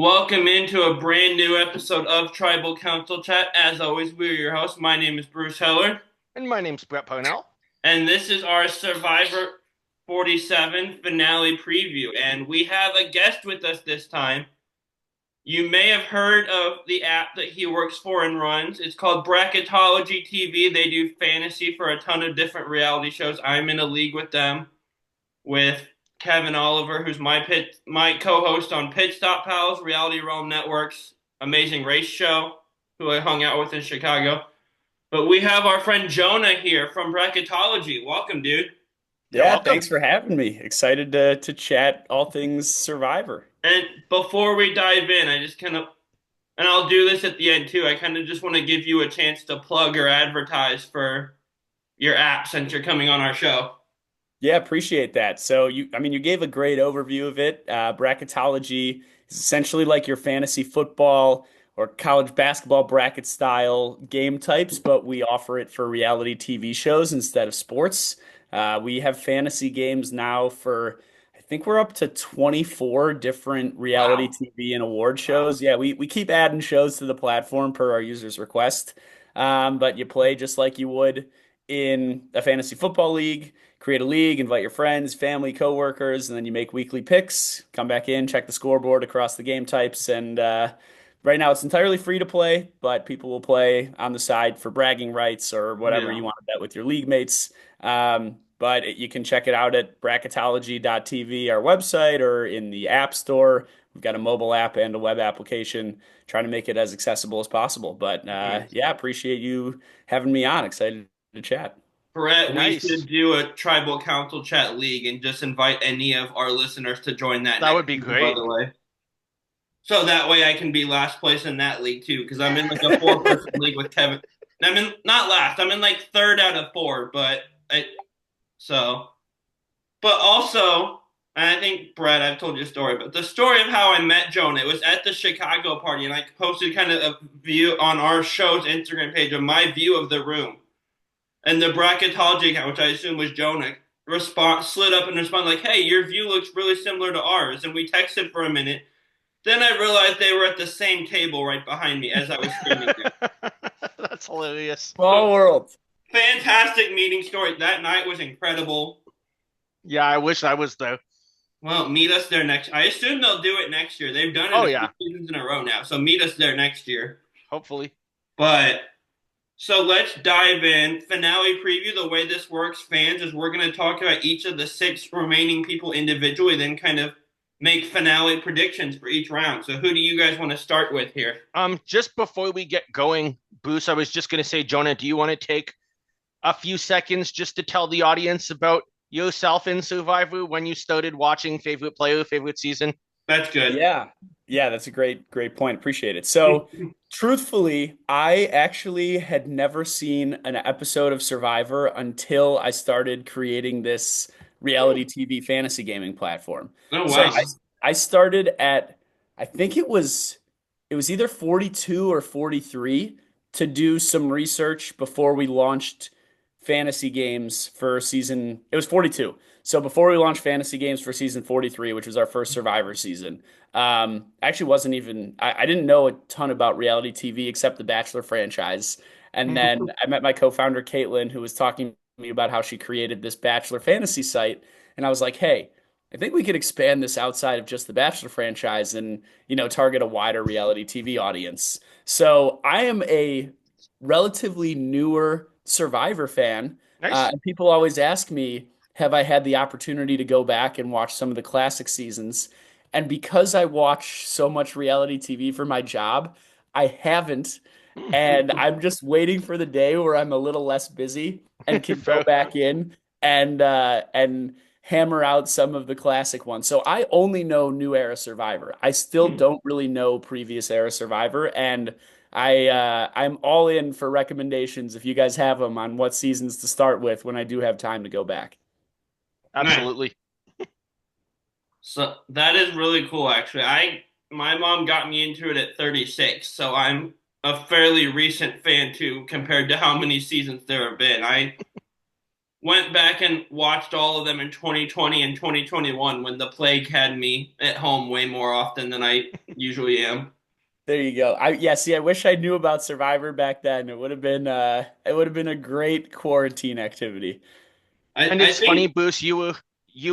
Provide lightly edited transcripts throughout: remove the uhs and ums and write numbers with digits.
Welcome into a brand new episode of Tribal Council Chat. As always, we're your hosts. My name is Bruce Heller, And my name's Brett Parnell. and this is our Survivor 47 finale preview. And we have a guest with us this time. You may have heard of the app that he works for and runs. It's called Bracketology TV. They do fantasy for a ton of different reality shows. I'm in a league with them, with Kevin Oliver, who's my co-host on Pit Stop Pals, Reality Realm Network's amazing race show, who I hung out with in Chicago. But we have our friend Jonah here from Bracketology. Welcome, dude. Yeah, Yeah, welcome. thanks for having me. Excited to chat all things Survivor. And before we dive in, I just kind of, and I'll do this at the end too, I kind of just want to give you a chance to plug or advertise for your app since you're coming on our show. Yeah, appreciate that. So you gave a great overview of it. Bracketology is essentially like your fantasy football or college basketball bracket style game types, but we offer it for reality TV shows instead of sports. We have fantasy games now for, I think we're up to 24 different reality Wow. TV and award Wow. shows. Yeah, we keep adding shows to the platform per our users' request. But you play just like you would in a fantasy football league. Create a league, invite your friends, family, coworkers, and then you make weekly picks. Come back in, check the scoreboard across the game types, and right now it's entirely free to play, but people will play on the side for bragging rights or whatever Yeah. you want to bet with your league mates. You can check it out at bracketology.tv, our website, or in the App Store. We've got a mobile app and a web application, trying to make it as accessible as possible. But Nice. yeah, appreciate you having me on. Excited to chat. Brett, we Nice. should do a tribal council chat league and just invite any of our listeners to join that That next would be season, by great. the way. So that way I can be last place in that league too, because I'm in like a four-person league with Kevin. I'm in not last, I'm in like third out of four, so but also, and I think Brett, I've told you a story, but the story of how I met Jonah, it was at the Chicago party, and I posted kind of a view on our show's Instagram page of my view of the room. And the bracketology account, which I assume was Jonah, slid up and responded like, "Hey, your view looks really similar to ours." And we texted for a minute. Then I realized they were at the same table right behind me as I was standing there. That's hilarious. Small world. Fantastic meeting story. That night was incredible. Yeah, I wish I was there. Well, meet us there next. I assume they'll do it next year. They've done it Oh a few yeah, seasons in a row now, so meet us there next year. hopefully. But so let's dive in. Finale preview. The way this works, fans, is we're going to talk about each of the six remaining people individually, then kind of make finale predictions for each round. So who do you guys want to start with here? Just before we get going, Bruce, I was just gonna say, Jonah, do you want to take a few seconds just to tell the audience about yourself in Survivor, when you started watching, favorite player, favorite season? That's good. Yeah. Yeah, that's a great point. Appreciate it. So, truthfully, I actually had never seen an episode of Survivor until I started creating this reality TV fantasy gaming platform. Oh So, wow. I Nice. I started at I think it was either 42 or 43 to do some research before we launched fantasy games for season. It was 42. So before we launched fantasy games for season 43, which was our first Survivor season, actually wasn't even, I didn't know a ton about reality TV except the Bachelor franchise. And then I met my co-founder, Caitlin, who was talking to me about how she created this Bachelor fantasy site. And I was like, hey, I think we could expand this outside of just the Bachelor franchise and, target a wider reality TV audience. So I am a relatively newer Survivor fan. Nice. And people always ask me, have I had the opportunity to go back and watch some of the classic seasons? And because I watch so much reality TV for my job, I haven't. And I'm just waiting for the day where I'm a little less busy and can go Fair. back in and hammer out some of the classic ones. So I only know new era Survivor. I still don't really know previous era Survivor, and I'm all in for recommendations if you guys have them on what seasons to start with when I do have time to go back. Nice. Absolutely. So that is really cool actually. I My mom got me into it at 36, so I'm a fairly recent fan too compared to how many seasons there have been. I went back and watched all of them in 2020 and 2021 when the plague had me at home way more often than I usually am. There you go. See, I wish I knew about Survivor back then. It would have been a great quarantine activity. And I it's funny, think Boost, you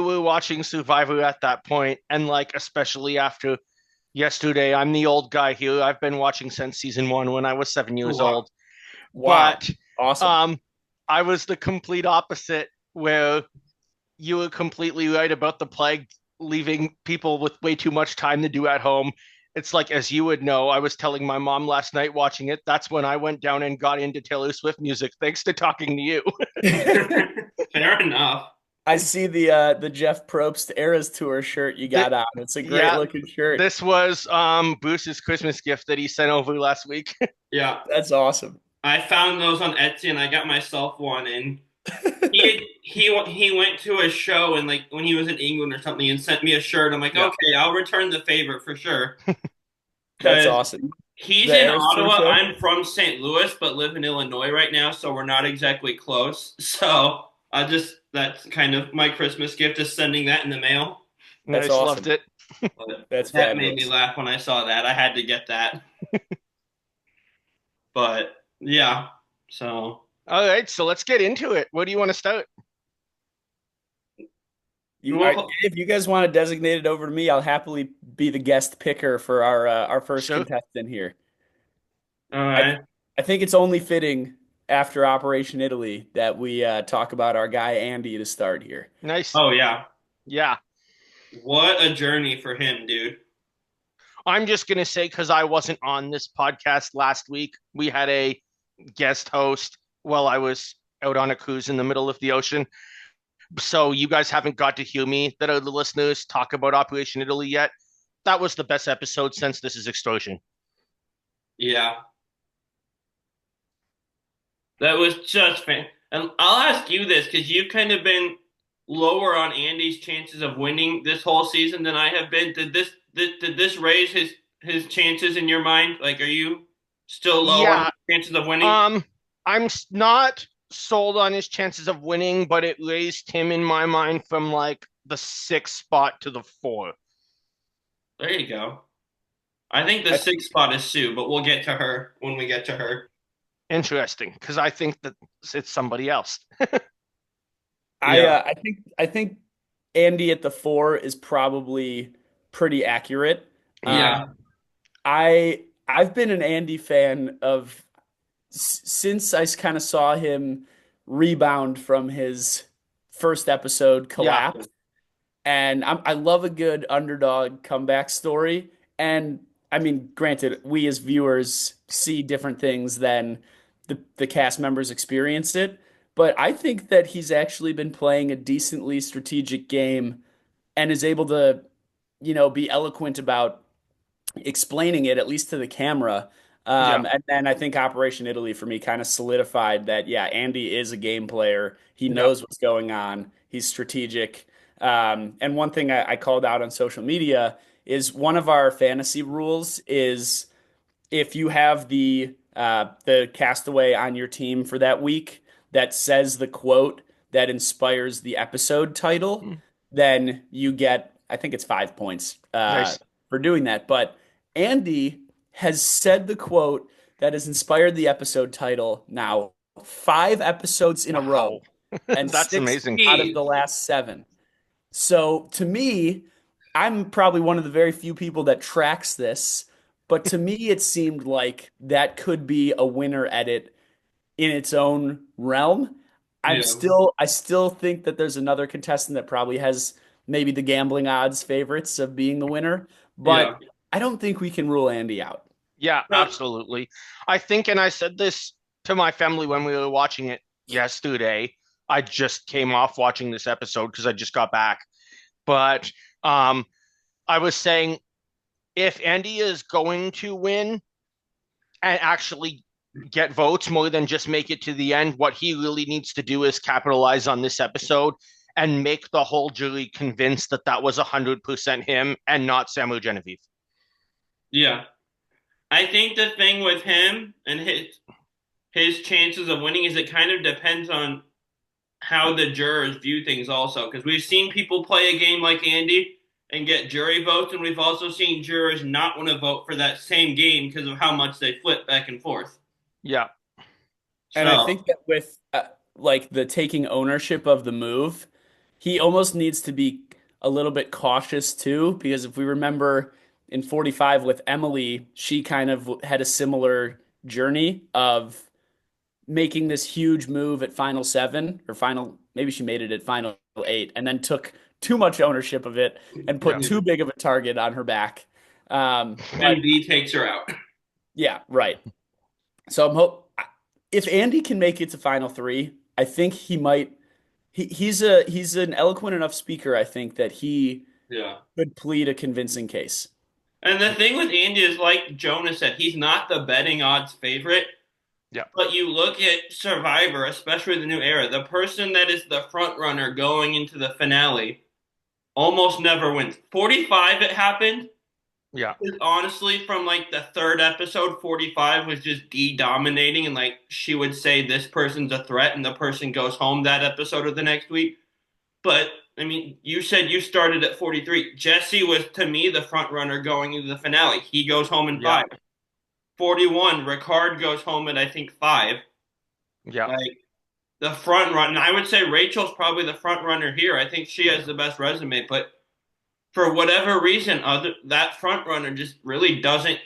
were watching Survivor at that point, and like especially after yesterday, I'm the old guy here. I've been watching since season one when I was 7 years wow. old. Wow. But Awesome. um I was the complete opposite where you were completely right about the plague leaving people with way too much time to do at home. It's like, as you would know, I was telling my mom last night watching it. That's when I went down and got into Taylor Swift music, thanks to talking to you. Fair enough. I see the Jeff Probst Eras Tour shirt you Th- got on. It's a great yeah, looking shirt. this was Bruce's Christmas gift that he sent over last week. Yeah. That's awesome. I found those on Etsy and I got myself one and he went to a show and like when he was in England or something and sent me a shirt. I'm like, Yeah. okay, I'll return the favor for sure. That's Because awesome. he's The in Eras Tour Ottawa. show? I'm from St. Louis, but live in Illinois right now, so we're not exactly close. So I just that's kind of my Christmas gift is sending that in the mail. That's Nice, loved awesome. it. But That's that made me fabulous. laugh when I saw that. I had to get that. But yeah, so All right, so let's get into it. Where do you want to start? well, If you guys want to designate it over to me, I'll happily be the guest picker for our first Sure. contestant here. all I right. I think it's only fitting after Operation Italy that we talk about our guy Andy to start here. Nice. Oh yeah, Yeah. what a journey for him, dude. I'm just going to say, because I wasn't on this podcast last week, we had a guest host while I was out on a cruise in the middle of the ocean. So you guys haven't got to hear me, that are the listeners, talk about Operation Italy yet. That was the best episode since This Is Extortion. Yeah, that was just fan. And I'll ask you this because you've kind of been lower on Andy's chances of winning this whole season than I have been. Did this raise his chances in your mind? Like, are you still low on Yeah, his chances of winning? um, not sold on his chances of winning, but it raised him in my mind from like the sixth spot to the four. There you go. I think the I sixth spot is Sue, but we'll get to her when we get to her. Interesting, because I think that it's somebody else. Yeah, I think Andy at the four is probably pretty accurate. yeah, I've been an Andy fan of since I kind of saw him rebound from his first episode Yeah, collapse. And I love a good underdog comeback story. And I mean, granted, we as viewers see different things than the cast members experienced it. But I think that he's actually been playing a decently strategic game and is able to, be eloquent about explaining it, at least to the camera. yeah, And then I think Operation Italy for me kind of solidified that, yeah, Andy is a game player. He yeah. knows what's going on. He's strategic. And one thing I called out on social media is one of our fantasy rules is if you have the castaway on your team for that week that says the quote that inspires the episode title, Mm, then you get, I think it's 5 points nice. for doing that. But Andy has said the quote that has inspired the episode title now 5 episodes in a row Wow. and That's six amazing. out of the last seven. So to me, I'm probably one of the very few people that tracks this, but to me, it seemed like that could be a winner edit in its own realm. yeah, I still think that there's another contestant that probably has maybe the gambling odds favorites of being the winner, yeah. but I don't think we can rule Andy out. Yeah, But absolutely. I think, and I said this to my family when we were watching it yesterday. I just came off watching this episode because I just got back. But um, I was saying if Andy is going to win and actually get votes more than just make it to the end, what he really needs to do is capitalize on this episode and make the whole jury convinced that that was 100% him and not Samu Genevieve. yeah, I think the thing with him and his chances of winning is it kind of depends on how the jurors view things also because we've seen people play a game like Andy and get jury votes, and we've also seen jurors not want to vote for that same game because of how much they flip back and forth. Yeah. And I So think that with like the taking ownership of the move, he almost needs to be a little bit cautious too, because if we remember in 45 with Emily, she kind of had a similar journey of making this huge move at final seven or final, maybe she made it at final eight and then took too much ownership of it and put Yeah. too big of a target on her back. But and B takes her out. yeah, right. So I'm hope if Andy can make it to final three, I think he might. He's an eloquent enough speaker. I think that he Yeah. could plead a convincing case. And the thing with Andy is, like Jonah said, he's not the betting odds favorite. Yeah. But you look at Survivor, especially the new era, the person that is the front runner going into the finale almost never wins. 45 it happened. Yeah. Honestly, from like the third episode, 45 was just D dominating, and like she would say this person's a threat, and the person goes home that episode or the next week. But I mean, you said you started at 43. Jesse was to me the front runner going into the finale. He goes home in Yeah. five. 41, Ricard goes home at I think five. Yeah. Like the front run, and I would say Rachel's probably the front runner here. I think she has the best resume, but for whatever reason, that front runner just really doesn't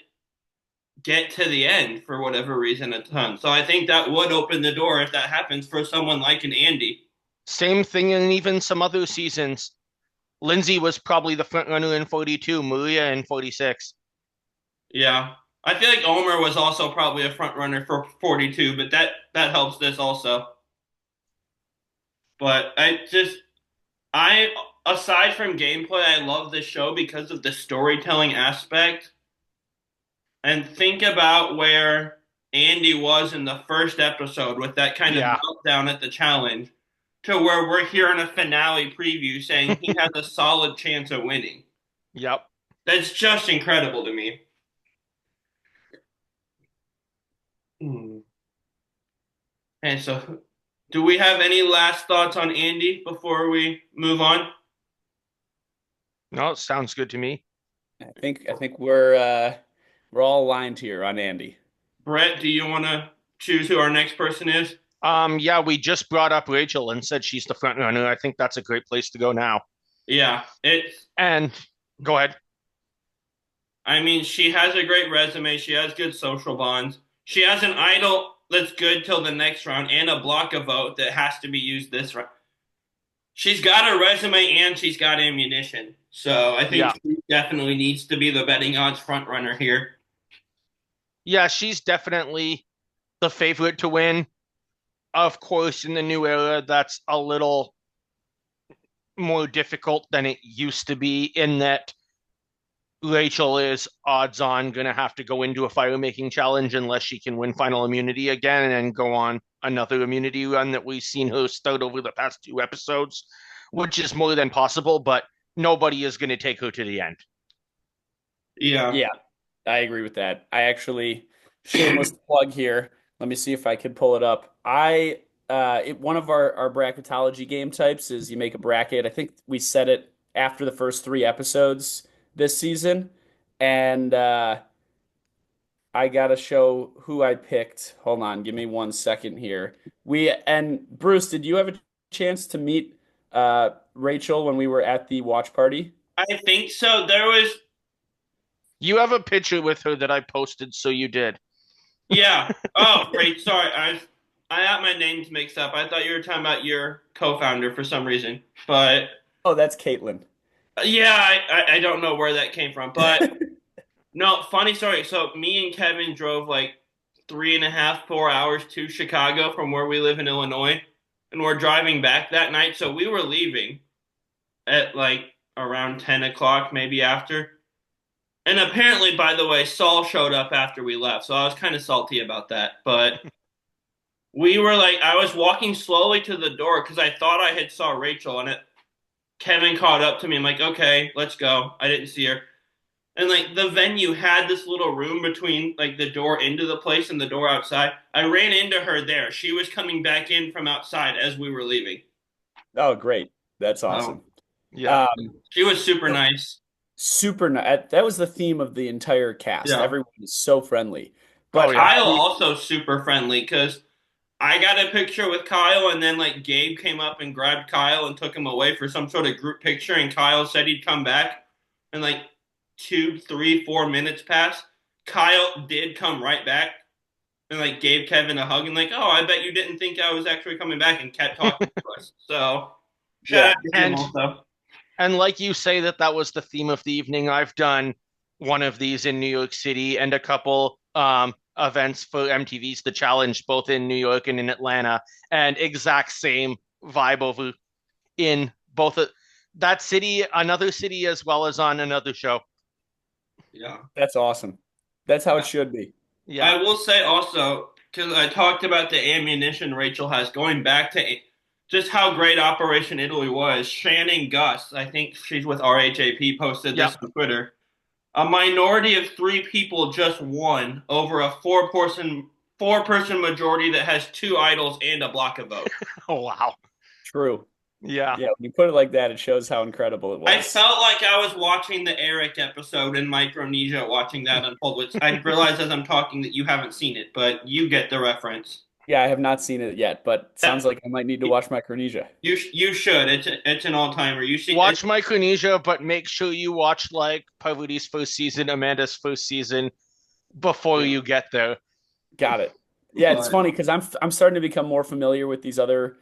get to the end for whatever reason a ton. So I think that would open the door if that happens for someone like an Andy. Same thing in even some other seasons. Lindsay was probably the front runner in 42, Maria in 46. Yeah. I feel like Omer was also probably a front runner for 42, but that helps this also. But I aside from gameplay, I love this show because of the storytelling aspect. And think about where Andy was in the first episode with that kind of Yeah. meltdown at the challenge to where we're here in a finale preview saying he has a solid chance of winning. Yep. That's just incredible to me. Hmm. And so, do we have any last thoughts on Andy before we move on? No, it sounds good to me. I think we're all aligned here on Andy. Brett, do you want to choose who our next person is? Yeah, we just brought up Rachel and said she's the front runner. I think that's a great place to go now. Yeah, And go ahead. I mean, she has a great resume. She has good social bonds. She has an idol that's good till the next round and a block of vote that has to be used this round. She's got a resume and she's got ammunition. So I think Yeah. she definitely needs to be the betting odds front runner here. Yeah, she's definitely the favorite to win. Of course, in the new era, that's a little more difficult than it used to be in that Rachel is odds on going to have to go into a fire making challenge unless she can win final immunity again and go on another immunity run that we've seen her start over the past two episodes, which is more than possible, but nobody is going to take her to the end. Yeah. Yeah, I agree with that. I actually shameless plug here. Let me see if I could pull it up. One of our bracketology game types is you make a bracket. I think we set it after the first three episodes this season, and I gotta show who I picked. Hold on, give me 1 second here. We and Bruce, did you have a chance to meet Rachel when we were at the watch party? I think so. There was, You have a picture with her that I posted, so you did. yeah. Oh, great. Sorry. I got my names mixed up. I thought you were talking about your co-founder for some reason. But Oh, that's Caitlin. yeah, I don't know where that came from. But no, funny story. So me and Kevin drove like 3.5, 4 hours to Chicago from where we live in Illinois. And we're driving back that night. So we were leaving at like around 10 o'clock, maybe after. And apparently, by the way, Saul showed up after we left. So I was kind of salty about that. But we were like, I was walking slowly to the door because I thought I had saw Rachel. And Kevin caught up to me. I'm like, okay, let's go. I didn't see her. And like the venue had this little room between like the door into the place and the door outside. I ran into her there. She was coming back in from outside as we were leaving. Oh, great. That's Oh. awesome. Yeah. She was super nice. Super nice. That was the theme of the entire cast. Yeah. Everyone is so friendly. Oh But yeah. Kyle also super friendly because I got a picture with Kyle and then like Gabe came up and grabbed Kyle and took him away for some sort of group picture and Kyle said he'd come back and like 2, 3, 4 minutes passed. Kyle did come right back and like gave Kevin a hug and like, oh, I bet you didn't think I was actually coming back and kept talking to us. So shout yeah, out to him And also. and like you say that was the theme of the evening. I've done one of these in New York City and a couple events for MTV's The Challenge, both in New York and in Atlanta, and exact same vibe over in both that city, another city, as well as on another show. Yeah. that's awesome. That's how it should be. Yeah. I will say also, because I talked about the ammunition Rachel has, going back to just how great Operation Italy was. Shannon Gus, I think she's with RHAP, posted Yep. this on Twitter. A minority of 3 people just won over a four person majority that has 2 idols and a block of vote. Oh wow. True. Yeah. Yeah, when you put it like that, it shows how incredible it I was. felt like I was watching the Eric episode in Micronesia, watching that unfold. Which I realize as I'm talking that you haven't seen it, but you get the reference. Yeah, I have not seen it yet, but sounds That, like I might need to watch Micronesia. you should. It's an all timer. You see, Watch Micronesia, but make sure you watch like Parvati's first season, Amanda's first season before yeah, you get there. Got it. Yeah, it's but funny because I'm starting to become more familiar with these other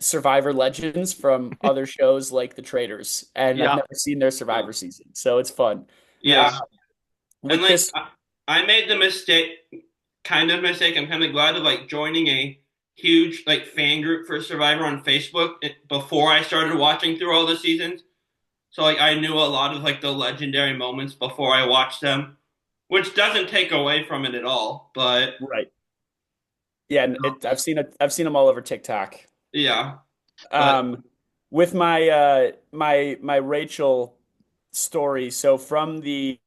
Survivor legends from other shows like The Traitors, and I've Yeah. never seen their Survivor season, so it's fun. Uh, yeah, and with like this, I made the mistake. I'm kind of glad of like joining a huge like fan group for Survivor on Facebook before I started watching through all the seasons. So like I knew a lot of like the legendary moments before I watched them, which doesn't take away from it at all. But right? Yeah, and I've seen it. I've seen them all over TikTok. yeah, but Um, with my my Rachel story. So from the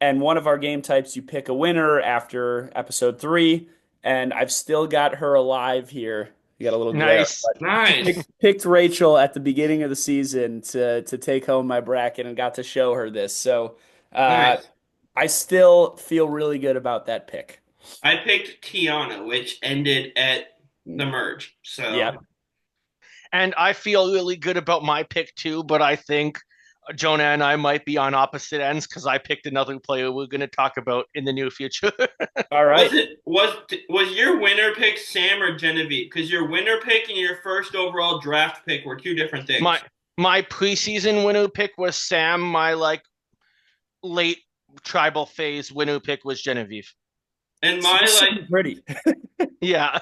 and one of our game types, you pick a winner after episode 3, and I've still got her alive here. You got a little glare, Nice. but nice, picked Rachel at the beginning of the season to take home my bracket and got to show her this. So uh, nice. I still feel really good about that pick. I picked Tiana, which ended at the merge. Yeah. So And I feel really good about my pick too, but I think Jonah and I might be on opposite ends because I picked another player we're going to talk about in the near future. All was right. it was your winner pick Sam or Genevieve? Because your winner pick and your first overall draft pick were 2 different my things. my preseason winner pick was Sam. My like late tribal phase winner pick was Genevieve. And So my this should like be pretty. Yeah.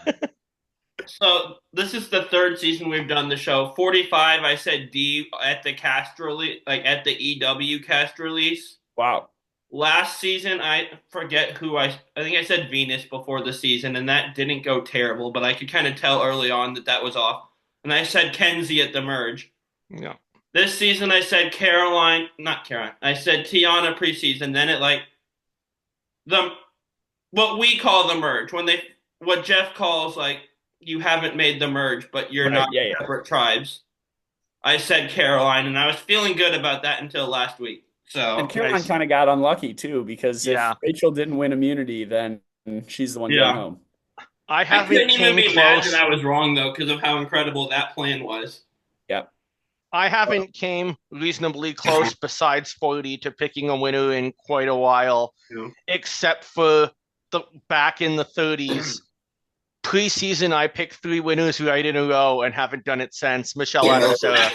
so this is the third season we've done the show. 45, I said D at the cast release, like at the EW cast release. Wow. Last season, I forget who I think I said Venus before the season, and that didn't go terrible, but I could kind of tell early on that that was off. And I said Kenzie at the merge. Yeah. This season, I said Caroline, not Caroline. I said Tiana preseason. Then it like the what we call the merge when they what Jeff calls like you haven't made the merge, but you're Right. not Yeah, yeah. separate tribes. I said Caroline, and I was feeling good about that until last week. And So Caroline Nice. kind of got unlucky too, because if Yeah. Rachel didn't win immunity, then she's the one going yeah. home. I I couldn't haven't even came be mad that close. I was wrong though, because of how incredible that plan was. Yeah. I haven't came reasonably close besides 40 to picking a winner in quite a while, Yeah. except for the back in the 30s. Preseason, I picked 3 winners right in a row and haven't done it since. Michelle, Anna, Sarah.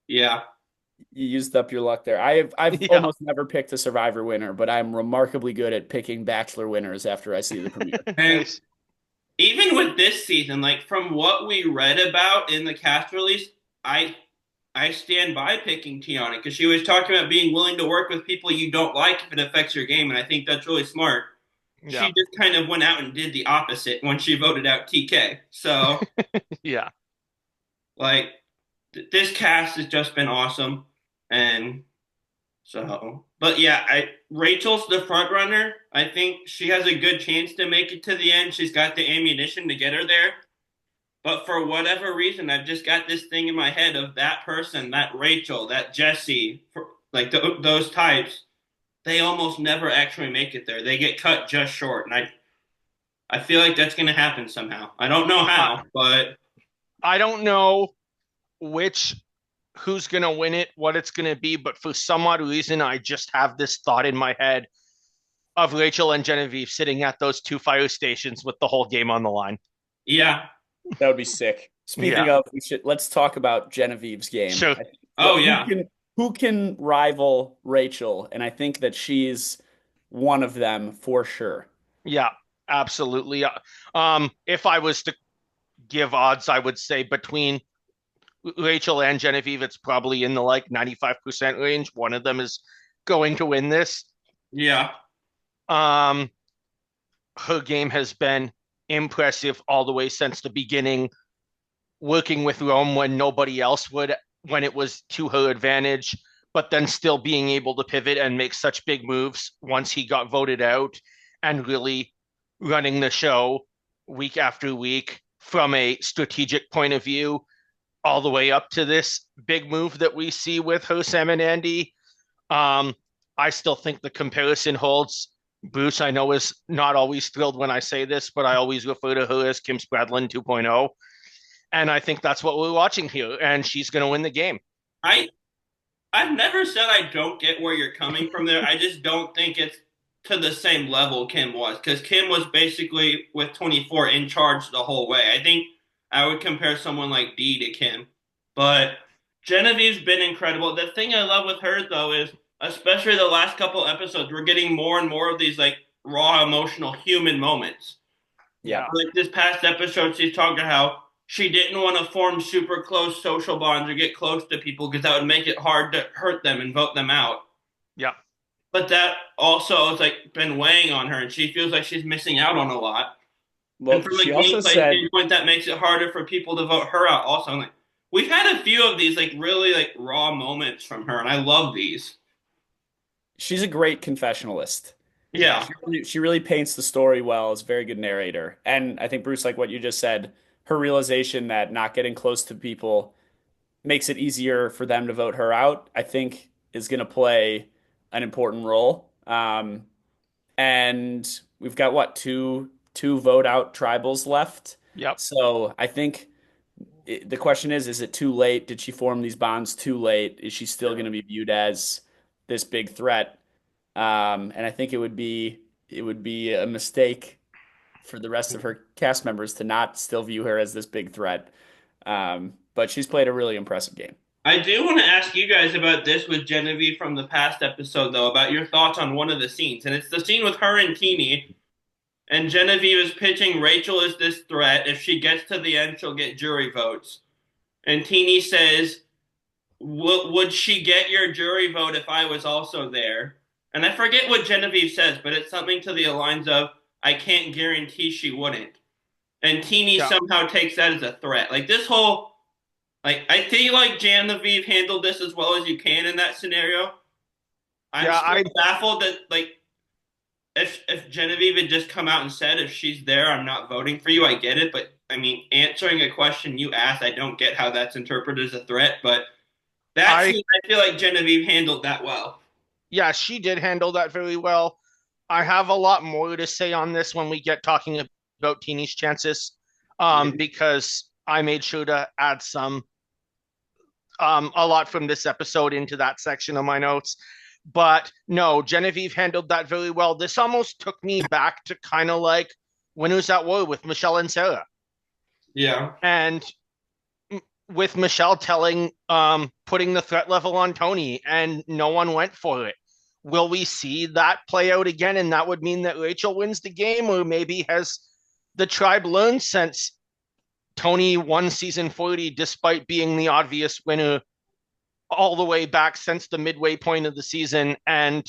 Yeah. You used up your luck there. I've Yeah. almost never picked a Survivor winner, but I'm remarkably good at picking Bachelor winners after I see the premiere. And Nice. even with this season, like from what we read about in the cast release, I stand by picking Tiana because she was talking about being willing to work with people you don't like if it affects your game, and I think that's really smart. She Yeah. just kind of went out and did the opposite when she voted out TK. So Yeah. like this cast has just been awesome, and so but yeah, I Rachel's the front runner. I think she has a good chance to make it to the end. She's got the ammunition to get her there. But for whatever reason, I've just got this thing in my head of that person, that Rachel, that Jesse, like those types. They almost never actually make it there. They get cut just short, and I feel like that's going to happen somehow. I don't know I, how, but I don't know which who's going to win it, what it's going to be, but for some odd reason, I just have this thought in my head of Rachel and Genevieve sitting at those two fire stations with the whole game on the line. yeah. That would be sick. Speaking Yeah, of, let's talk about Genevieve's game. sure. Oh Who yeah. can rival Rachel? And I think that she's one of them for sure. Yeah, absolutely. If I was to give odds, I would say between Rachel and Genevieve, it's probably in the like 95% range. One of them is going to win this. Yeah. Um, her game has been impressive all the way since the beginning, working with Rome when nobody else would, when it was to her advantage, but then still being able to pivot and make such big moves once he got voted out and really running the show week after week from a strategic point of view, all the way up to this big move that we see with her, Sam and Andy. Um, I still think the comparison holds. Bruce, I know, is not always thrilled when I say this, but I always refer to her as Kim Spradlin 2.0. And I think that's what we're watching here. And she's going to win the game. I I've never said I don't get where you're coming from there. I just don't think it's to the same level Kim was because Kim was basically with 24 in charge the whole way. I think I would compare someone like Dee to Kim, but Genevieve's been incredible. The thing I love with her though is, especially the last couple episodes, we're getting more and more of these like raw, emotional, human moments. Yeah. Yeah. Like this past episode, she's talking how she didn't want to form super close social bonds or get close to people because that would make it hard to hurt them and vote them out. Yeah. But that also has like been weighing on her, and she feels like she's missing out on a lot. And Well, from a she also gameplay said standpoint, that makes it harder for people to vote her out. Also, like we've had a few of these like really like raw moments from her, and I love these. she's a great confessionalist. Yeah, She really paints the story well, is a very good narrator. And I think Bruce, like what you just said, her realization that not getting close to people makes it easier for them to vote her out, I think is going to play an important role. And we've got what, two vote out tribals left. Yep. So I think the question is it too late? Did she form these bonds too late? Is she still going to be viewed as this big threat? And I think it would be a mistake for the rest of her cast members to not still view her as this big threat. But she's played a really impressive game. I do want to ask you guys about this with Genevieve from the past episode, though, about your thoughts on one of the scenes, and it's the scene with her and Teeny. And Genevieve is pitching Rachel as this threat. If she gets to the end, she'll get jury votes. And Teeny says, would she get your jury vote if I was also there? And I forget what Genevieve says, but it's something to the lines of, I can't guarantee she wouldn't. And Teeny Yeah. somehow takes that as a threat. Like this whole, like, I feel like Genevieve handled this as well as you can in that scenario. I'm Yeah. still baffled that, like, if Genevieve had just come out and said, if she's there, I'm not voting for you, I get it. But I mean, answering a question you asked, I don't get how that's interpreted as a threat. But that I, scene, I feel like Genevieve handled that well. yeah, she did handle that very well. I have a lot more to say on this when we get talking about Teeny's chances, because I made sure to add a lot from this episode into that section of my notes. But no, Genevieve handled that very well. This almost took me back to kind of like Winners at War with Michelle and Sarah. Yeah. And with Michelle putting the threat level on Tony and no one went for it. Will we see that play out again? And that would mean that Rachel wins the game, or maybe has the tribe learned since Tony won season 40 despite being the obvious winner all the way back since the midway point of the season, and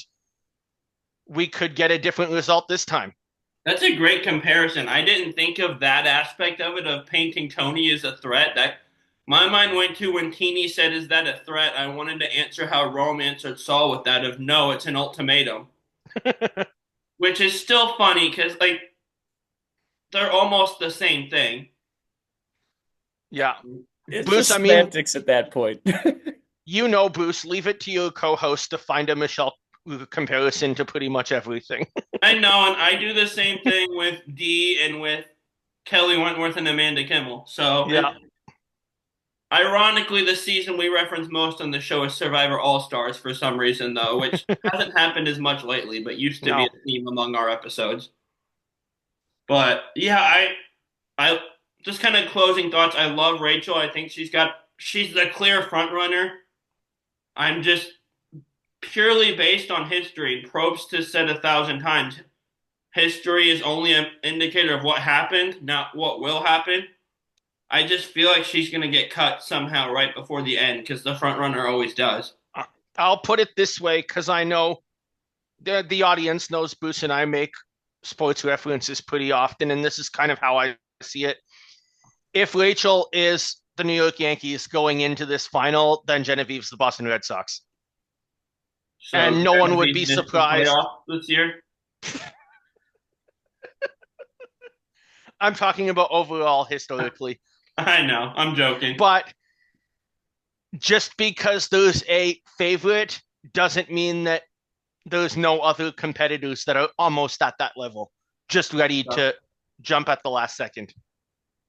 we could get a different result this time. That's a great comparison. I didn't think of that aspect of it, of painting Tony as a threat. That my mind went to when Teeny said, "Is that a threat?" I wanted to answer how Rome answered Saul with that of no, it's an ultimatum, which is still funny because like they're almost the same thing. Yeah. It's Boost, just I mean, semantics at that point. Boost, leave it to your co-host to find a Michelle comparison to pretty much everything. I know, and I do the same thing with D and with Kelly Wentworth and Amanda Kimmel. Yeah. Ironically, the season we reference most on the show is Survivor All Stars for some reason, though, which hasn't happened as much lately, but used to be No. a theme among our episodes. But yeah, I just kind of closing thoughts. I love Rachel. I think she's the clear front runner. I'm just purely based on history. Probst has said 1,000 times, history is only an indicator of what happened, not what will happen. I just feel like she's going to get cut somehow right before the end because the front runner always does. I'll put it this way because I know the audience knows Boost and I make sports references pretty often, and this is kind of how I see it. If Rachel is the New York Yankees going into this final, then Genevieve's the Boston Red Sox. So And no one would be missed the surprised. playoff this year. I'm talking about overall historically. I know, I'm joking. But just because there's a favorite doesn't mean that there's no other competitors that are almost at that level, just ready to jump at the last second.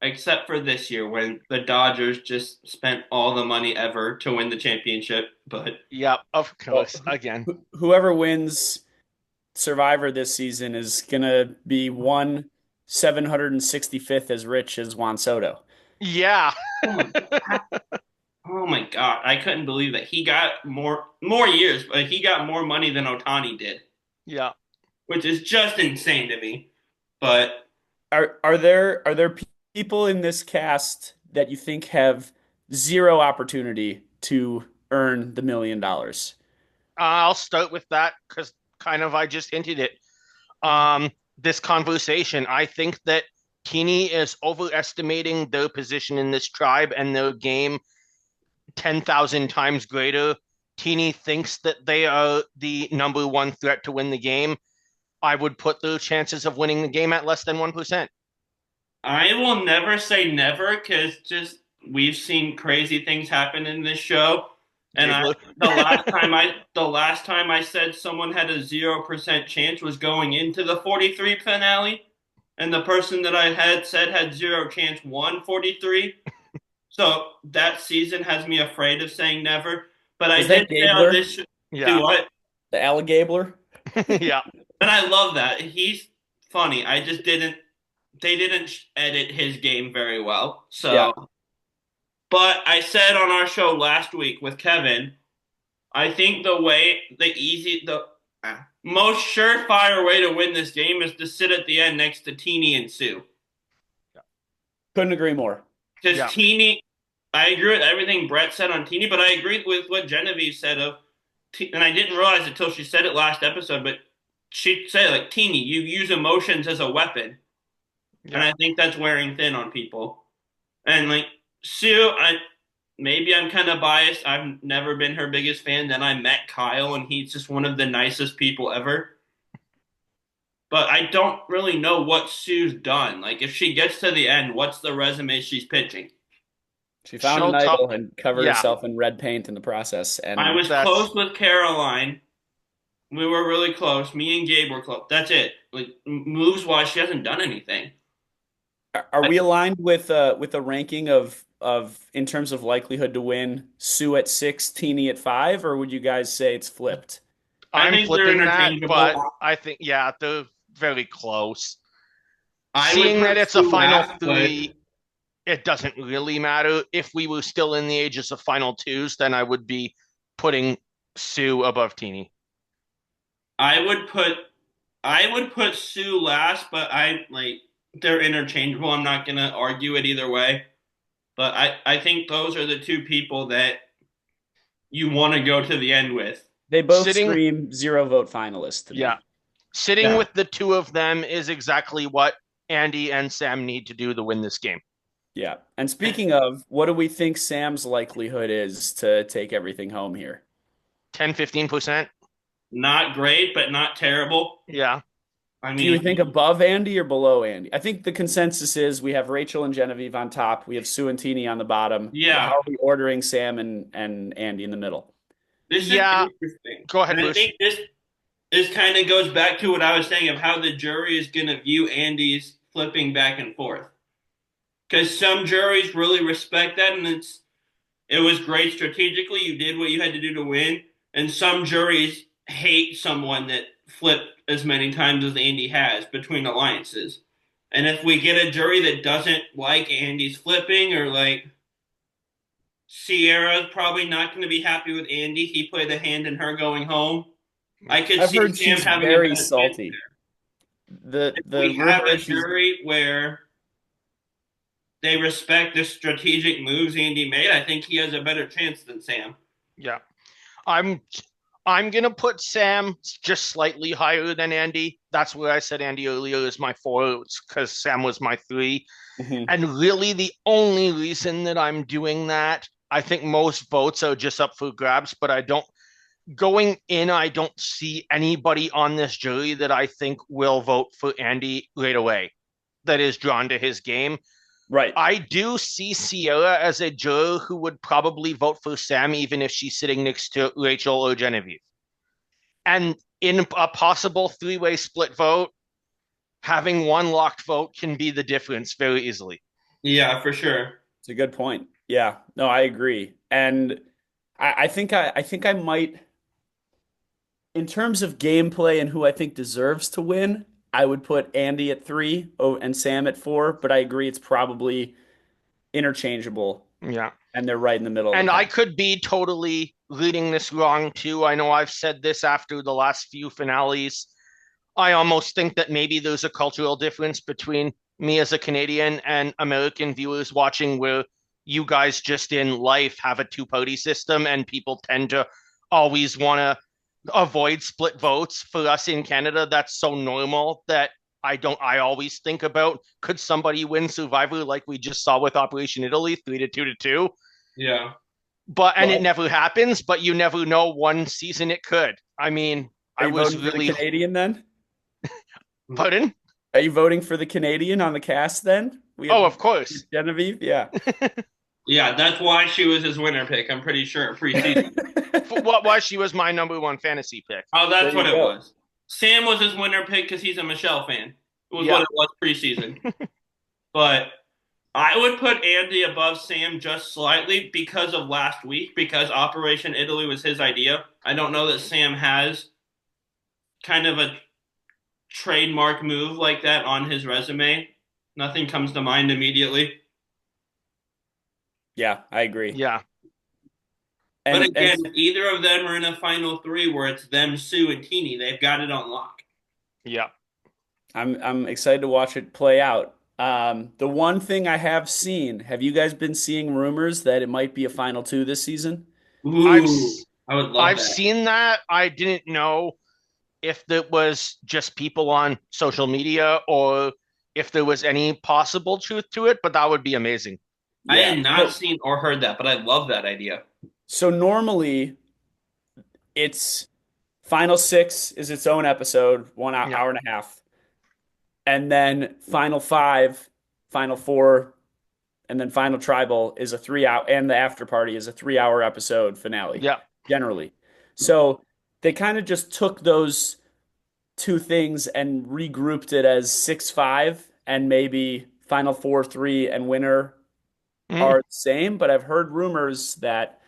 Except for this year when the Dodgers just spent all the money ever to win the championship. But yeah, of course, Well, again. Whoever wins Survivor this season is gonna be 765th as rich as Juan Soto. Yeah. oh my, oh my God, I couldn't believe that he got more years, but he got more money than Otani did, Yeah. which is just insane to me. But Are there people in this cast that you think have zero opportunity to earn the $1 million? I'll start with that because kind of I just hinted it. This conversation, I think that Teeny is overestimating their position in this tribe and their game 10,000 times greater. Teeny thinks that they are the number one threat to win the game. I would put their chances of winning the game at less than 1%. I will never say never because just we've seen crazy things happen in this show. And the last time I said someone had a 0% chance was going into the 43 finale, and the person that I had said had zero chance won 43. So that season has me afraid of saying never. But I Is that did say on Gabler? this do Yeah. what? The alligator? Yeah. And I love that. He's funny. I just didn't they didn't edit his game very well. Yeah. So, but I said on our show last week with Kevin, I think the most surefire way to win this game is to sit at the end next to Teeny and Sue. Couldn't agree more. Because Yeah. Teeny, I agree with everything Brett said on Teeny, but I agree with what Genevieve said and I didn't realize it till she said it last episode, but she said like Teeny, you use emotions as a weapon, and I think that's wearing thin on people. And like Sue, maybe I'm kind of biased. I've never been her biggest fan. Then I met Kyle, and he's just one of the nicest people ever. But I don't really know what Sue's done. Like, if she gets to the end, what's the resume she's pitching? She found an idol and covered Yeah. herself in red paint in the process. And I was close with Caroline. We were really close. Me and Gabe were close. That's it. Like moves wise, she hasn't done anything. are we aligned with a ranking of in terms of likelihood to win, Sue at 6, Teeny at 5, or would you guys say it's flipped? I I'm think they're flipping that, interchangeable. but I think, yeah, they're very close. I would Seeing put that it's a Sue final last, but three, it doesn't really matter. If we were still in the ages of final twos, then I would be putting Sue above Teeny. I would put Sue last, but they're interchangeable. I'm not gonna argue it either way. But I think those are the two people that you want to go to the end with. They both scream 0 vote finalists to me. Yeah. Sitting with the two of them is exactly what Andy and Sam need to do to win this game. Yeah. And speaking of, what do we think Sam's likelihood is to take everything home here? 10, 15%. Not great, but not terrible. Yeah. I Do you mean, think above Andy or below Andy? I think the consensus is we have Rachel and Genevieve on top. We have Sue and Teeny on the bottom. How yeah, are we ordering Sam and Andy in the middle? this is Yeah, interesting. go ahead, And I Bruce. think this kind of goes back to what I was saying of how the jury is going to view Andy's flipping back and forth. Because some juries really respect that, and it was great strategically. You did what you had to do to win. And some juries hate someone that flipped as many times as Andy has between alliances. And if we get a jury that doesn't like Andy's flipping, or like Sierra's probably not going to be happy with Andy, he played a hand in her going home. I could I've see heard Sam she's having a very better chance salty. there. The We have rumor a is she's jury where they respect the strategic moves Andy made. I think he has a better chance than Sam. Yeah. I'm I'm gonna put Sam just slightly higher than Andy. That's where I said Andy earlier is my four, because Sam was my three. Mhm. And really, the only reason that I'm doing that, I think most votes are just up for grabs, but I don't going in, I don't see anybody on this jury that I think will vote for Andy right away that is drawn to his game. Right. I do see Sierra as a juror who would probably vote for Sam, even if she's sitting next to Rachel or Genevieve. And in a possible three-way split vote, having one locked vote can be the difference very easily. Yeah, for sure. It's a good point. Yeah. No, I agree. And I think I might, in terms of gameplay and who I think deserves to win, I would put Andy at three, oh, and Sam at four, but I agree it's probably interchangeable Yeah. and they're right in the middle of the And I pack. could be totally leading this wrong too. I know I've said this after the last few finales. I almost think that maybe there's a cultural difference between me as a Canadian and American viewers watching, where you guys just in life have a two-party system and people tend to always want to avoid split votes. For us in Canada, that's so normal that I always think about, could somebody win Survivor like we just saw with Operation Italy, 3-2 to 2? Yeah. And it Well, never happens, but you never know, one season it could. I mean, are I you was voting for the really Canadian then? pardon. Are you voting for the Canadian on the cast then? We have Oh, of course. Genevieve, yeah. Yeah, that's why she was his winner pick, I'm pretty sure, preseason. What was she was my number one fantasy pick. Oh, There that's you what it go. was. Sam was his winner pick because he's a Michelle fan. It was what Yeah, it was preseason. But I would put Andy above Sam just slightly because of last week, because Operation Italy was his idea. I don't know that Sam has kind of a trademark move like that on his resume. Nothing comes to mind immediately. Yeah, I agree. yeah, But And again, if either of them are in a final three where it's them, Sue, and Teeny, they've got it on lock. yeah. I'm excited to watch it play out. The one thing I have seen, have you guys been seeing rumors that it might be a final two this season? I've Ooh, I would love I've that. seen that. I didn't know if it was just people on social media or if there was any possible truth to it, but that would be amazing. I Yeah. had not seen or heard that, but I love that idea. So normally it's Final Six is its own episode, Yeah, hour and a half. And then Final Five, Final Four, and then Final Tribal is a 3 hour, and the after party is a 3 hour episode finale, yeah, generally. So they kind of just took those two things and regrouped it as 6-5, and maybe Final Four, three, and winner mm, are the same. But I've heard rumors that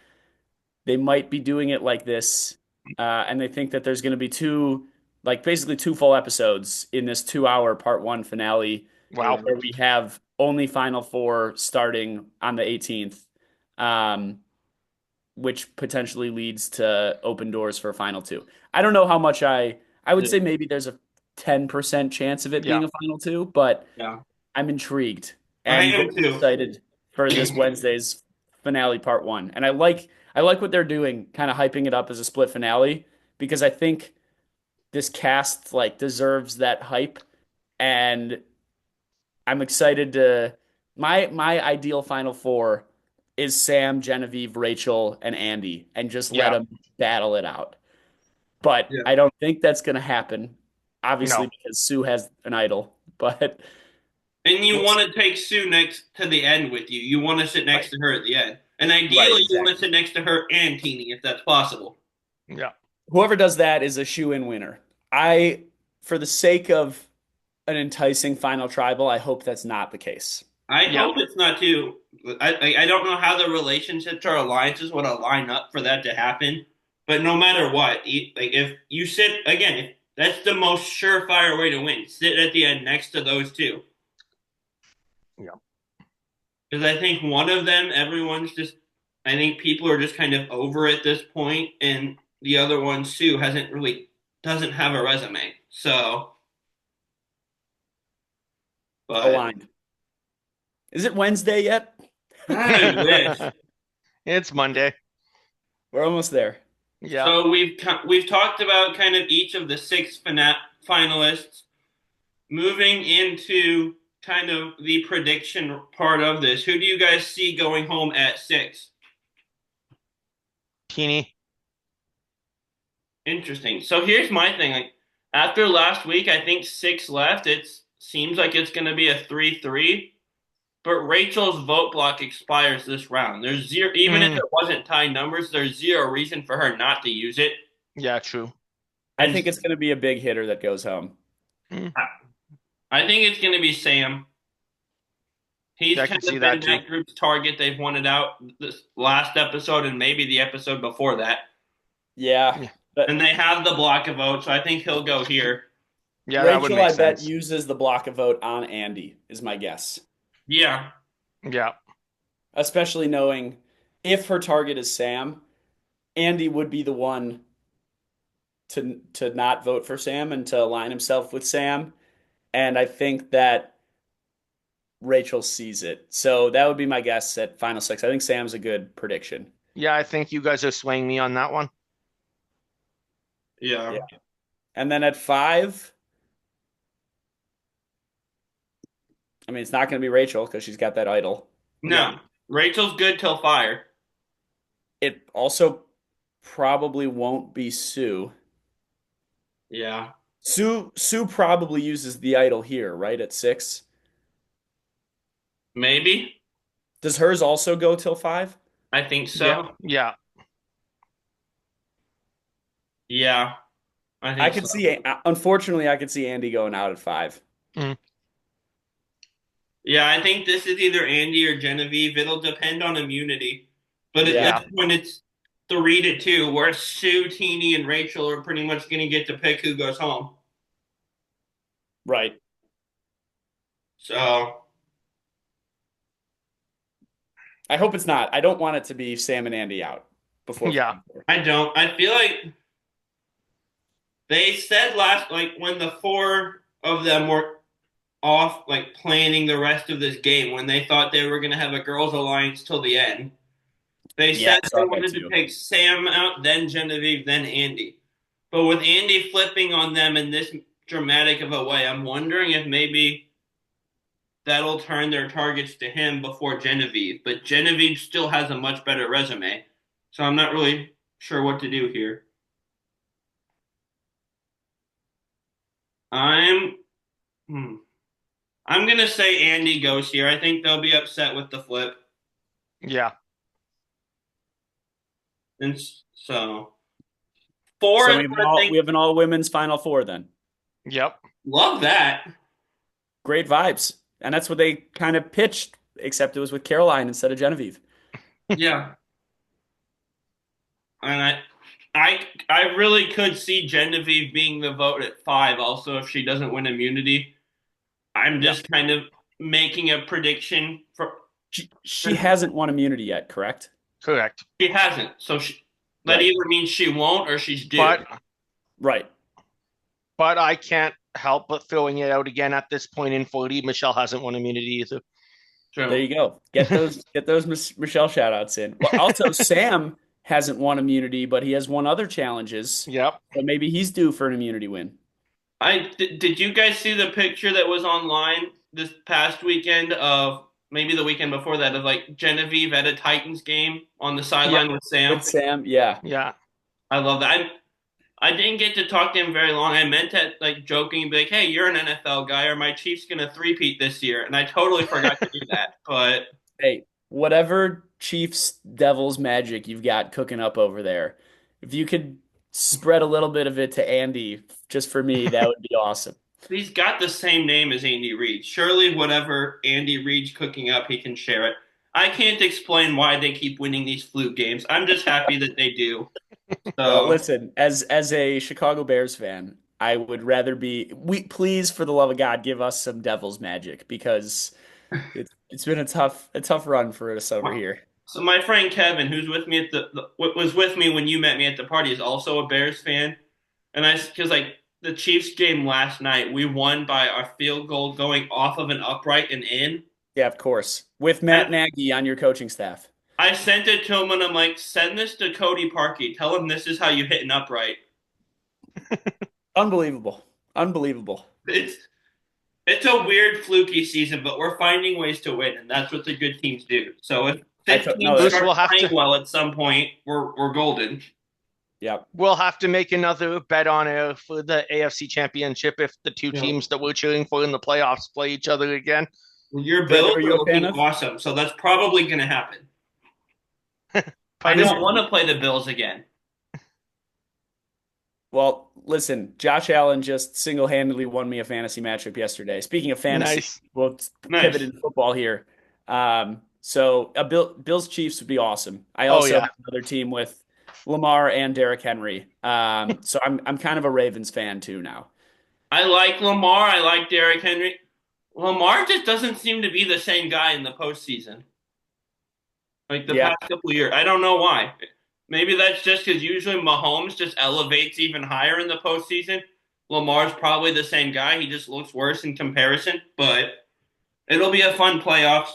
they might be doing it like this, and they think that there's going to be two, like basically two full episodes in this 2 hour part one finale, wow, where we have only Final Four starting on the 18th, um, which potentially leads to open doors for a Final Two. I don't know how much I would Yeah. say maybe there's a 10% chance of it yeah, being a Final Two, but Yeah. I'm intrigued I and very am too. excited for this Wednesday's finale part one. And I like what they're doing, kind of hyping it up as a split finale, because I think this cast like deserves that hype. And I'm excited to my ideal final four is Sam, Genevieve, Rachel, and Andy, and just let yeah. them battle it out. But Yeah. I don't think that's going to happen. obviously No. because Sue has an idol, but And you we'll want see. to take Sue next to the end with you. You want to sit next Right. to her at the end. And Right, ideally, you want to exactly. sit next to her and Teeny if that's possible. Yeah. Whoever does that is a shoe-in winner. I, for the sake of an enticing final tribal, I hope that's not the case. I Yeah. hope it's not too. I don't know how the relationships or alliances would line up for that to happen, but no matter what, like if you sit again, if that's the most surefire way to win. Sit at the end next to those two, Yeah. because I think one of them, everyone's just. I think people are just kind of over at this point, and the other one, Sue, hasn't really doesn't have a resume. So, but Aligned. Is it Wednesday yet? I wish. It's Monday. We're almost there. Yeah. So we've talked about kind of each of the six finalists. Moving into kind of the prediction part of this, who do you guys see going home at six? Teeny. Interesting. So here's my thing. Like after last week, I think six left. It seems like it's going to be a 3-3. But Rachel's vote block expires this round. There's zero, even if Mm, it wasn't tie numbers, there's zero reason for her not to use it. yeah, true. I And think it's going to be a big hitter that goes home. Mm, I think it's going to be Sam. He's yeah, I kind can see of been that too. that group's target. They've wanted out this last episode and maybe the episode before that. Yeah. Yeah, But And they have the block of votes, so I think he'll go here. yeah, that would Rachel, make I bet, sense. uses the block of vote on Andy, is my guess. Yeah. Yeah. Especially knowing if her target is Sam, Andy would be the one to not vote for Sam and to align himself with Sam. And I think that Rachel sees it. So that would be my guess at final six. I think Sam's a good prediction. Yeah, I think you guys are swaying me on that one. Yeah. Yeah. And then at five, I mean, it's not going to be Rachel because she's got that idol. No. Rachel's good till fire. It also probably won't be Sue. Yeah. Sue probably uses the idol here, right? At six. Maybe. Does hers also go till five? I think Yeah. so. Yeah. Yeah. I I think could so. see, unfortunately, I could see Andy going out at five. Mm, Yeah, I think this is either Andy or Genevieve. It'll depend on immunity. But at Yeah, yeah. this point, it's 3-2, where Sue, Teeny, and Rachel are pretty much going to get to pick who goes home. right. So, I hope it's not. I don't want it to be Sam and Andy out before Yeah. final four. I don't. I feel like they said last, like, when the four of them were off, like, planning the rest of this game, when they thought they were going to have a girls' alliance till the end, they Yeah, said I they saw that wanted to too. take Sam out, then Genevieve, then Andy. But with Andy flipping on them in this dramatic of a way, I'm wondering if maybe that'll turn their targets to him before Genevieve. But Genevieve still has a much better resume. So I'm not really sure what to do here. I'm hmm, I'm gonna say Andy goes here. I think they'll be upset with the flip. Yeah. And so So fourth, we have I think we have an all women's final four then. Yep. love that. Great vibes. And that's what they kind of pitched, except it was with Caroline instead of Genevieve. Yeah. And I really could see Genevieve being the vote at 5 also if she doesn't win immunity. I'm Yeah. just kind of making a prediction for She hasn't won immunity yet, correct? Correct. she hasn't. That Right. either means she won't or she's due. But Right. I can't help but throwing it out again at this point in 40. Michelle hasn't won immunity either. There you go. Get those Michelle shout outs in. Well, also Sam hasn't won immunity, but he has won other challenges. Yep. So maybe he's due for an immunity win. Did you guys see the picture that was online this past weekend of maybe the weekend before that of like Genevieve at a Titans game on the sideline with Sam? With Sam, yeah. Yeah. I love that. I didn't get to talk to him very long. I meant to like joking, be like, "Hey, you're an NFL guy. Are my Chiefs gonna three-peat this year?" And I totally forgot to do that. But Hey, whatever Chiefs Devils magic you've got cooking up over there, if you could spread a little bit of it to Andy just for me, that would be awesome. he's got the same name as Andy Reid. Surely, whatever Andy Reid's cooking up, he can share it. I can't explain why they keep winning these fluke games. I'm just happy that they do. Well, So listen, as a Chicago Bears fan, I would rather be we please for the love of God give us some Devils magic because it's been a tough run for us over here. So my friend Kevin, who's with me at was with me when you met me at the party, is also a Bears fan, and I because like the Chiefs game last night, we won by our field goal going off of an upright and in. Yeah, of course. With Matt And Nagy on your coaching staff. I sent it to him and I'm like, send this to Cody Parkey. Tell him this is how you hit an upright. Unbelievable. Unbelievable. It's it's a weird fluky season, but we're finding ways to win, and that's what the good teams do. So if No, 15 that's, Bruce start will have playing to well at some point, we're golden. yeah. we'll have to make another bet on it for the AFC Championship if the two Yeah. teams that we're cheering for in the playoffs play each other again. Your Brandon, Bills are are you a fan looking of? awesome, so that's probably going to happen. I Pardon? don't want to play the Bills again. Well, listen, Josh Allen just single-handedly won me a fantasy matchup yesterday. Speaking of fantasy, Nice. we'll pivot Nice. into football here. So a Bills Chiefs would be awesome. I Oh also yeah. have another team with Lamar and Derrick Henry. So I'm kind of a Ravens fan too now. I like Lamar. I like Derrick Henry. Lamar just doesn't seem to be the same guy in the postseason. Like the Yeah, past couple of years. I don't know why. Maybe that's just because usually Mahomes just elevates even higher in the postseason. Lamar's probably the same guy. He just looks worse in comparison, but it'll be a fun playoffs.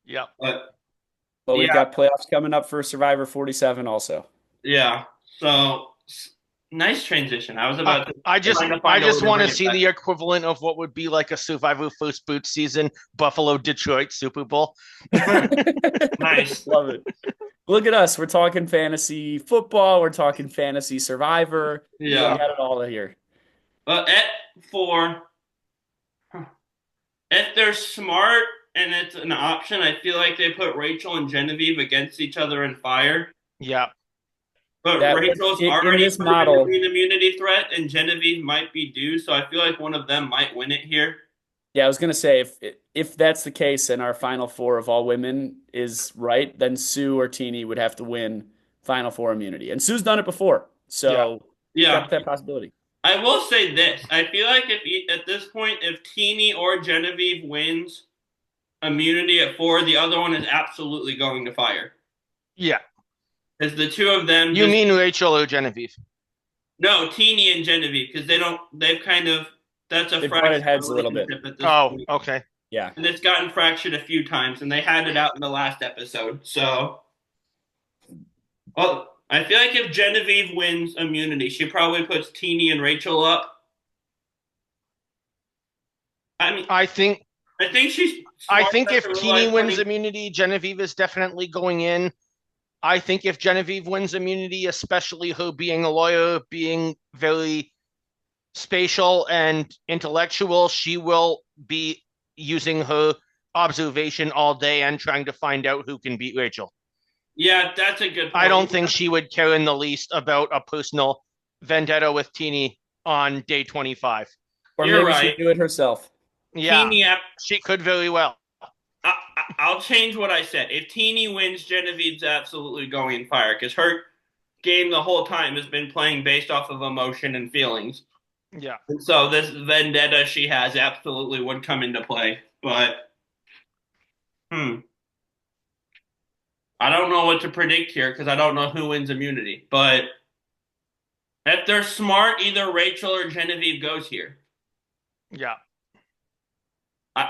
Yeah. But well, we've yeah, got playoffs coming up for Survivor 47 also. yeah. So nice transition. I was about to I just trying to I find a way just to want bring to it see back. the equivalent of what would be like a Survivor First Boot season Buffalo Detroit Super Bowl. Nice. Love it. Look at us. We're talking fantasy football. We're talking fantasy Survivor. We Yeah. got it all here. At four, if they're smart and it's an option, I feel like they put Rachel and Genevieve against each other in fire. Yeah. But That would Rachel's in already this proven to model. be an immunity threat, and Genevieve might be due. So I feel like one of them might win it here. Yeah, I was gonna say if that's the case and our final four of all women is right, then Sue or Teeny would have to win final four immunity. And Sue's done it before, Yeah. so Yeah, got that possibility. I will say this: I feel like if at this point, if Teeny or Genevieve wins immunity at four, the other one is absolutely going to fire. Yeah. Because the two of them You just mean Rachel or Genevieve? no Teeny and Genevieve because they don't. They've kind of that's a They've fractured butted heads a little bit. relationship at this Oh, point. okay. Yeah. And it's gotten fractured a few times, and they had it out in the last episode. So, well, I feel like if Genevieve wins immunity, she probably puts Teeny and Rachel up. I mean, I think I think she's I smart think enough if to Teeny realize wins winning. immunity, Genevieve is definitely going in. I think if Genevieve wins immunity, especially her being a lawyer, being very spatial and intellectual, she will be using her observation all day and trying to find out who can beat Rachel. Yeah, that's a good I point. don't think she would care in the least about a personal vendetta with Teeny on day 25. Or You're maybe right. she'd do it herself. Yeah, Teeny, she could very well. I'll change what I said. If Teeny wins, Genevieve's absolutely going fire because her game the whole time has been playing based off of emotion and feelings. Yeah. And so this vendetta she has absolutely would come into play. But I don't know what to predict here because I don't know who wins immunity. But if they're smart, either Rachel or Genevieve goes here. Yeah. I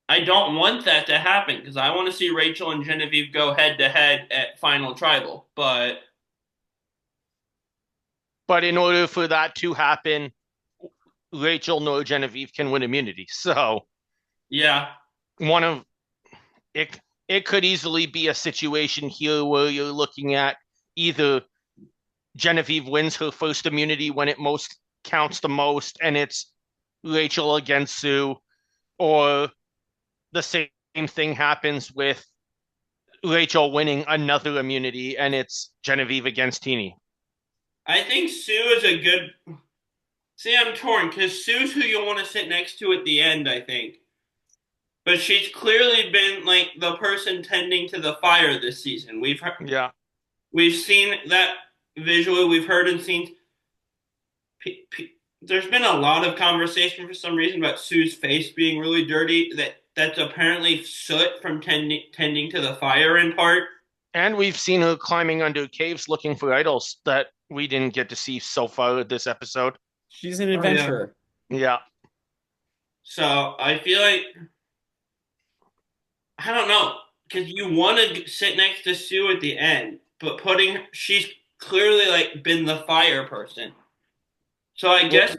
I don't want that to happen because I want to see Rachel and Genevieve go head to head at Final Tribal. But in order for that to happen, Rachel nor Genevieve can win immunity. So yeah, one of it could easily be a situation here where you're looking at either Genevieve wins her first immunity when it most counts the most, and it's Rachel against Sue, or the same thing happens with Rachel winning another immunity, and it's Genevieve against Teeny. I think Sue is a good. See, I'm torn because Sue's who you want to sit next to at the end, I think. But she's clearly been like the person tending to the fire this season. Yeah. We've seen that visually. We've heard and seen. There's been a lot of conversation for some reason about Sue's face being really dirty. That's apparently soot from tending to the fire in part. And we've seen her climbing under caves looking for idols that we didn't get to see so far this episode. She's an Oh, yeah. adventurer. Yeah. So I feel like I don't know because you want to sit next to Sue at the end, but she's clearly like been the fire person. So I guess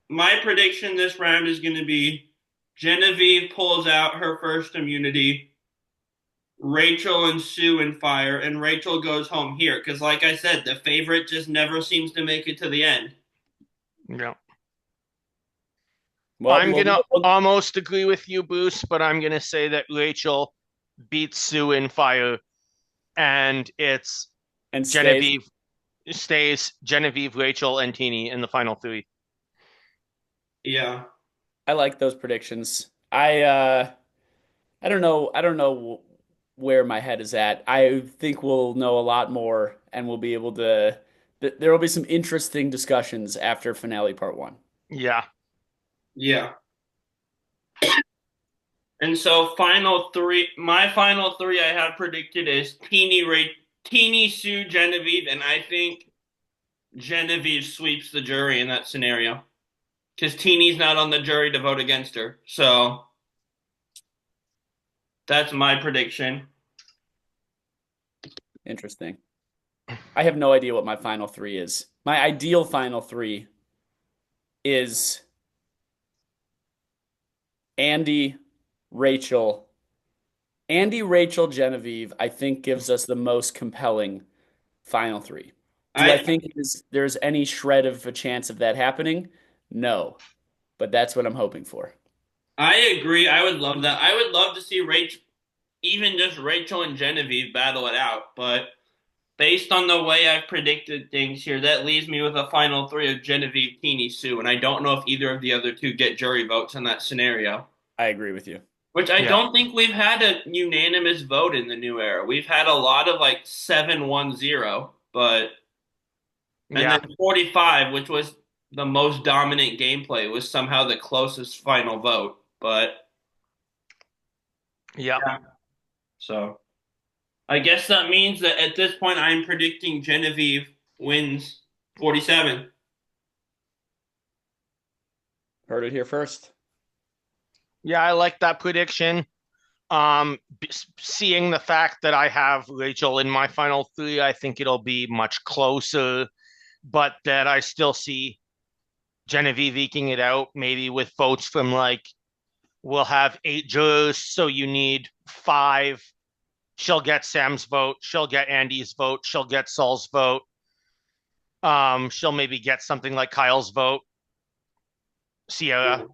my prediction this round is going to be Genevieve pulls out her first immunity, Rachel and Sue in fire, and Rachel goes home here because, like I said, the favorite just never seems to make it to the end. Yeah. Well, I'm going to almost agree with you, Boos, but I'm going to say that Rachel beats Sue in fire, and it's and Genevieve stays Genevieve, Rachel, and Teeny in the final three. Yeah. I like those predictions. I don't know. I don't know where my head is at. I think we'll know a lot more, and we'll be able to. There will be some interesting discussions after finale part one. Yeah. Yeah. And so my final three I have predicted is Teeny, Sue, Genevieve, and I think Genevieve sweeps the jury in that scenario. Because Teeny's not on the jury to vote against her. So that's my prediction. Interesting. I have no idea what my final three is. My ideal final three is Andy, Rachel. Andy, Rachel, Genevieve, I think gives us the most compelling final three. Do I think there's any shred of a chance of that happening? No, but that's what I'm hoping for. I agree. I would love that. I would love to see even just Rachel and Genevieve battle it out. But based on the way I've predicted things here, that leaves me with a final three of Genevieve, Teeny, Sue. And I don't know if either of the other two get jury votes in that scenario. I agree with you. Which I don't think we've had a unanimous vote in the new era. We've had a lot of like 7-1-0, but and then 45, which was the most dominant gameplay, was somehow the closest final vote. But yeah. So I guess that means that at this point I'm predicting Genevieve wins 47. Heard it here first. Yeah, I like that prediction. Seeing the fact that I have Rachel in my final three, I think it'll be much closer, but that I still see Genevieve eking it out, maybe with votes from we'll have 8 jurors, so you need 5. She'll get Sam's vote, she'll get Andy's vote, she'll get Saul's vote. She'll maybe get something like Kyle's vote. Sierra.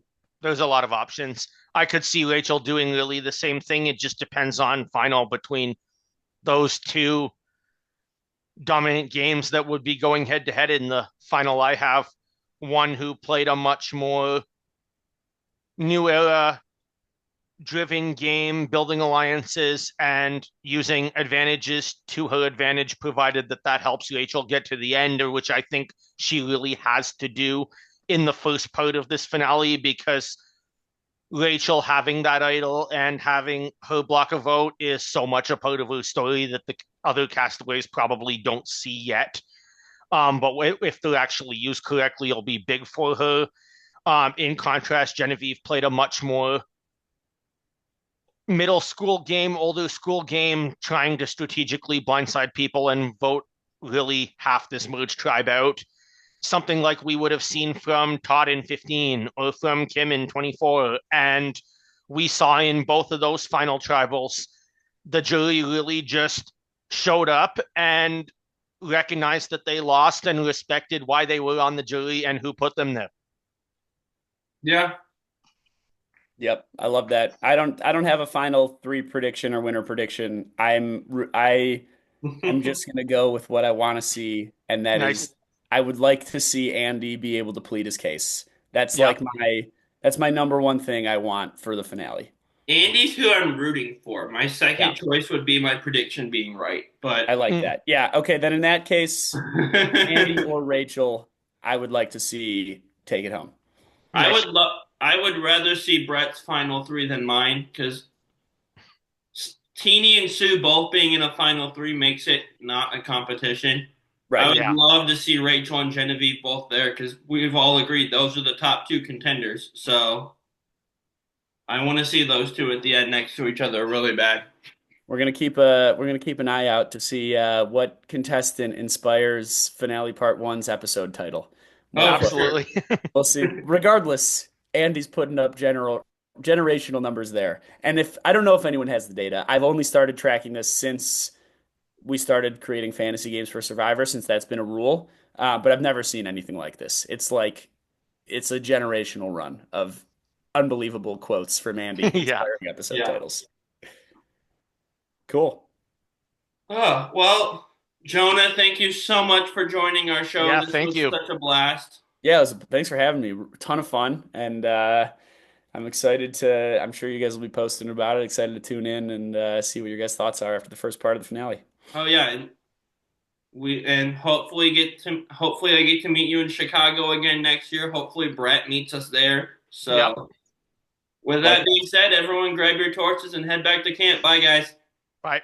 There's a lot of options. I could see Rachel doing really the same thing. It just depends on final between those two dominant games that would be going head to head in the final. I have one who played a much more new era driven game, building alliances and using advantages to her advantage, provided that helps Rachel get to the end, or which I think she really has to do in the first part of this finale, because Rachel having that idol and having her block a vote is so much a part of her story that the other castaways probably don't see yet. But if they're actually used correctly, it'll be big for her. In contrast, Genevieve played a much more middle school game, older school game, trying to strategically blindside people and vote really half this merged tribe out. Something like we would have seen from Todd in 15 or from Kim in 24. And we saw in both of those final tribals, the jury really just showed up and recognized that they lost and respected why they were on the jury and who put them there. Yeah. Yep, I love that. I don't have a final three prediction or winner prediction. I'm just gonna go with what I want to see, and that Nice. is I would like to see Andy be able to plead his case. That's Yep. like my number one thing I want for the finale. Andy's who I'm rooting for. My Yeah, second choice would be my prediction being right, but I like Mm. that. Yeah, okay, then in that case, Andy I or Rachel, I would like to see take it home. Nice. I would rather see Brett's final three than mine because Teeny and Sue both being in a final three makes it not a competition. I Right. would Yeah. love to see Rachel and Genevieve both there because we've all agreed those are the top two contenders. So I want to see those two at the end next to each other really bad. We're gonna keep an eye out to see what contestant inspires finale part one's episode title. Oh, But for sure. Absolutely. we'll see. Regardless, Andy's putting up generational numbers there. And if I don't know if anyone has the data, I've only started tracking this since we started creating fantasy games for Survivor, since that's been a rule. But I've never seen anything like this. It's a generational run of unbelievable quotes from Andy Yeah. inspiring episode Yeah. titles. Cool. Oh, well, Jonah, thank you so much for joining our show. Yeah. This Thank was you. such a blast. Yeah, thanks for having me. A ton of fun, and I'm excited to. I'm sure you guys will be posting about it. Excited to tune in and see what your guys' thoughts are after the first part of the finale. Oh yeah, and hopefully I get to meet you in Chicago again next year. Hopefully Brett meets us there. Yep. So with that Like being said, everyone grab your torches and head back to camp. Bye guys. Bye.